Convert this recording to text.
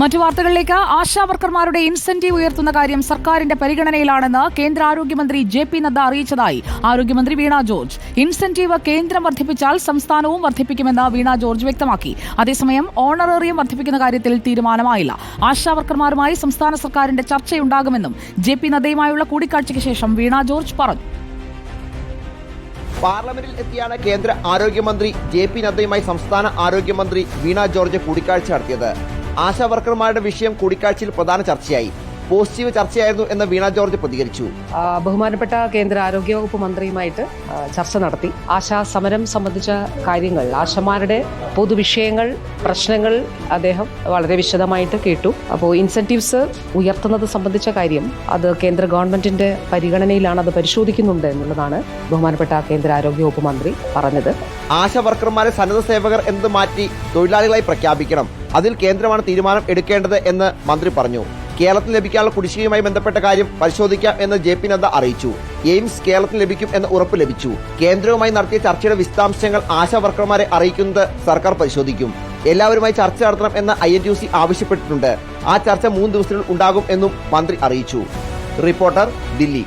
മറ്റു വാർത്തകളിലേക്ക്. ആശാവർക്കർമാരുടെ ഇൻസെന്റീവ് ഉയർത്തുന്ന കാര്യം സർക്കാരിന്റെ പരിഗണനയിലാണെന്ന് കേന്ദ്ര ആരോഗ്യമന്ത്രി ജെ.പി. നദ്ദ അറിയിച്ചതായി ആരോഗ്യമന്ത്രി വീണ ജോർജ്. ഇൻസെന്റീവ് കേന്ദ്രം വർദ്ധിപ്പിച്ചാൽ സംസ്ഥാനവും വർദ്ധിപ്പിക്കുമെന്ന് വീണ ജോർജ് വ്യക്തമാക്കി. അതേസമയം ഓണറേറിയം വർദ്ധിപ്പിക്കുന്ന കാര്യത്തിൽ തീരുമാനമായില്ല. ആശാവർക്കർമാരുമായി സംസ്ഥാന സർക്കാരിന്റെ ചർച്ചയുണ്ടാകുമെന്നും ജെ.പി. നദ്ദയുമായുള്ള കൂടിക്കാഴ്ചയ്ക്ക് ശേഷം വീണ ജോർജ് പറഞ്ഞു. പാർലമെന്റിൽ എത്തിയാണ് കേന്ദ്ര ആരോഗ്യമന്ത്രി ജെ.പി. നദ്ദയുമായി സംസ്ഥാന ആരോഗ്യമന്ത്രി വീണ ജോർജ് കൂടിക്കാഴ്ച നടത്തിയത്. ആശാവർക്കർമാരുടെ വിഷയം കൂടിക്കാഴ്ചയിൽ പ്രധാന ചർച്ചയായി. പോസിറ്റീവ് ചർച്ചയായിരുന്നു എന്ന് വീണ ജോർജ് പ്രതികരിച്ചു. ബഹുമാനപ്പെട്ട കേന്ദ്ര ആരോഗ്യവകുപ്പ് മന്ത്രിയുമായിട്ട് ചർച്ച നടത്തി. ആശാ സമരം സംബന്ധിച്ച കാര്യങ്ങൾ, ആശമാരുടെ പൊതുവിഷയങ്ങൾ, പ്രശ്നങ്ങൾ അദ്ദേഹം വളരെ വിശദമായിട്ട് കേട്ടു. അപ്പോൾ ഇൻസെന്റീവ്സ് ഉയർത്തുന്നത് സംബന്ധിച്ച കാര്യം അത് കേന്ദ്ര ഗവൺമെന്റിന്റെ പരിഗണനയിലാണ്, അത് പരിശോധിക്കുന്നുണ്ട് എന്നുള്ളതാണ് ബഹുമാനപ്പെട്ട കേന്ദ്ര ആരോഗ്യവകുപ്പ് മന്ത്രി പറഞ്ഞത്. ആശാ വർക്കർമാരെ സന്നദ്ധ സേവകർ എന്ന് മാറ്റി തൊഴിലാളികളായി പ്രഖ്യാപിക്കണം. അതിൽ കേന്ദ്രമാണ് തീരുമാനം എടുക്കേണ്ടത് എന്ന് മന്ത്രി പറഞ്ഞു. കേരളത്തിൽ ലഭിക്കാനുള്ള കുടിശ്ശികയുമായി ബന്ധപ്പെട്ട കാര്യം പരിശോധിക്കാം എന്ന് ജെ.പി. നദ്ദ അറിയിച്ചു. എയിംസ് കേരളത്തിൽ ലഭിക്കും എന്ന് ഉറപ്പ് ലഭിച്ചു. കേന്ദ്രവുമായി നടത്തിയ ചർച്ചയുടെ വിശദാംശങ്ങൾ ആശാ വർക്കർമാരെ അറിയിക്കുന്നത് സർക്കാർ പരിശോധിക്കും. എല്ലാവരുമായി ചർച്ച നടത്തണം എന്ന് INTUC ആവശ്യപ്പെട്ടിട്ടുണ്ട്. ആ ചർച്ച 3 ദിവസത്തിൽ ഉണ്ടാകും എന്നും മന്ത്രി അറിയിച്ചു. റിപ്പോർട്ടർ, ദില്ലി.